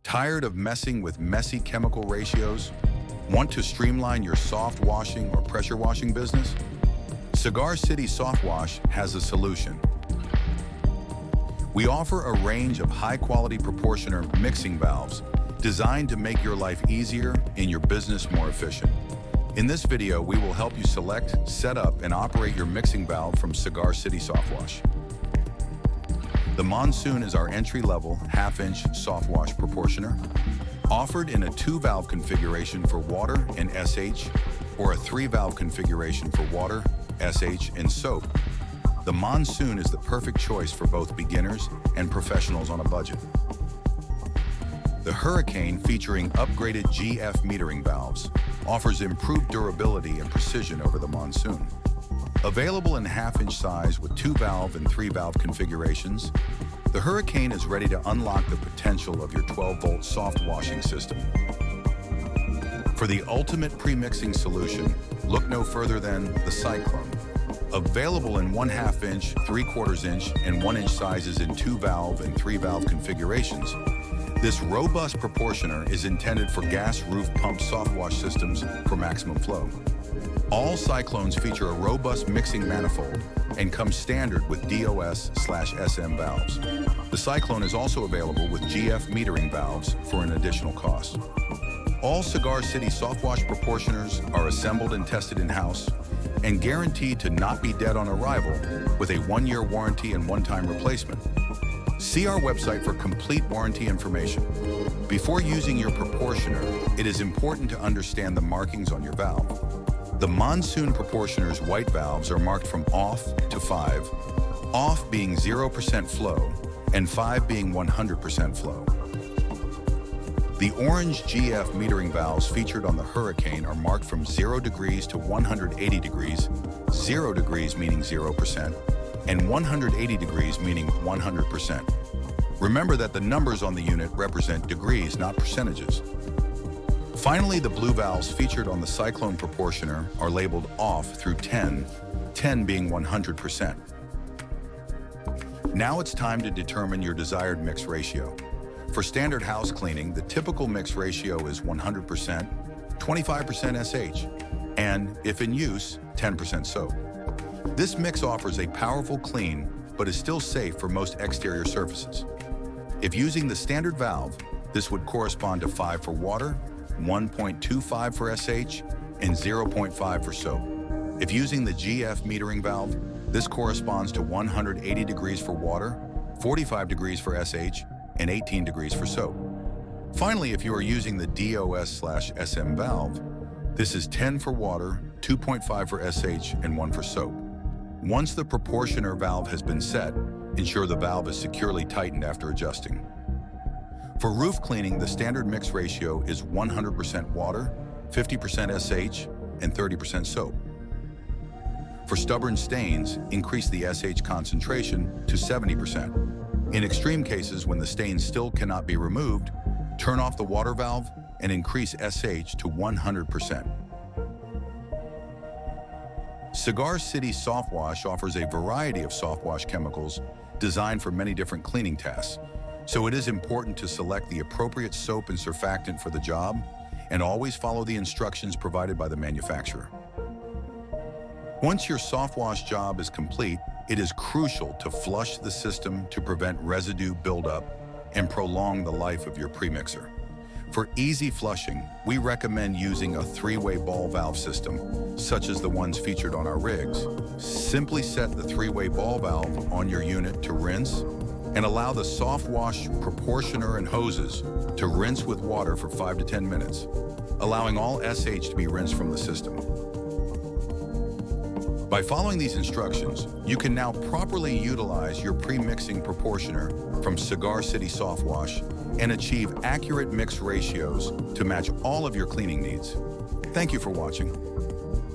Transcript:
Tired of messing with messy chemical ratios? Want to streamline your soft washing or pressure washing business? Cigar City Softwash has a solution. We offer a range of high-quality proportioner mixing valves designed to make your life easier and your business more efficient. In this video, we will help you select, set up, and operate your mixing valve from Cigar City Softwash. The Monsoon is our entry-level half-inch softwash proportioner, offered in a 2-valve configuration for water and SH, or a 3-valve configuration for water, SH, and soap. The Monsoon is the perfect choice for both beginners and professionals on a budget. The Hurricane, featuring upgraded GF metering valves, offers improved durability and precision over the Monsoon. Available in half-inch size with 2-valve and 3-valve configurations, the Hurricane is ready to unlock the potential of your 12-volt soft washing system. For the ultimate pre-mixing solution, look no further than the Cyclone. Available in 1/2 inch, 3/4 inch, and 1 inch sizes in 2-valve and 3-valve configurations, this robust proportioner is intended for gas roof pump soft wash systems for maximum flow. All Cyclones feature a robust mixing manifold and come standard with DOS/SM valves. The Cyclone is also available with GF metering valves for an additional cost. All Cigar City Softwash proportioners are assembled and tested in-house and guaranteed to not be dead on arrival with a 1-year warranty and one-time replacement. See our website for complete warranty information. Before using your proportioner, it is important to understand the markings on your valve. The Monsoon proportioner's white valves are marked from off to 5, off being 0% flow and 5 being 100% flow. The orange GF metering valves featured on the Hurricane are marked from 0 degrees to 180 degrees, 0 degrees meaning 0%, and 180 degrees meaning 100%. Remember that the numbers on the unit represent degrees, not percentages. Finally, the blue valves featured on the Cyclone proportioner are labeled off through 10, 10 being 100%. Now it's time to determine your desired mix ratio. For standard house cleaning, the typical mix ratio is 100%, 25% SH, and, if in use, 10% soap. This mix offers a powerful clean, but is still safe for most exterior surfaces. If using the standard valve, this would correspond to 5 for water, 1.25 for SH, and 0.5 for soap. If using the GF metering valve, this corresponds to 180 degrees for water, 45 degrees for SH, and 18 degrees for soap. Finally, if you are using the DOS/SM valve, this is 10 for water, 2.5 for SH, and 1 for soap. Once the proportioner valve has been set, ensure the valve is securely tightened after adjusting. For roof cleaning, the standard mix ratio is 100% water, 50% SH, and 30% soap. For stubborn stains, increase the SH concentration to 70%. In extreme cases, when the stain still cannot be removed, turn off the water valve and increase SH to 100%. Cigar City Softwash offers a variety of softwash chemicals designed for many different cleaning tasks, so it is important to select the appropriate soap and surfactant for the job and always follow the instructions provided by the manufacturer. Once your softwash job is complete, it is crucial to flush the system to prevent residue buildup and prolong the life of your premixer. For easy flushing, we recommend using a 3-way ball valve system, such as the ones featured on our rigs. Simply set the 3-way ball valve on your unit to rinse and allow the softwash proportioner and hoses to rinse with water for 5 to 10 minutes, allowing all SH to be rinsed from the system. By following these instructions, you can now properly utilize your pre-mixing proportioner from Cigar City Softwash and achieve accurate mix ratios to match all of your cleaning needs. Thank you for watching.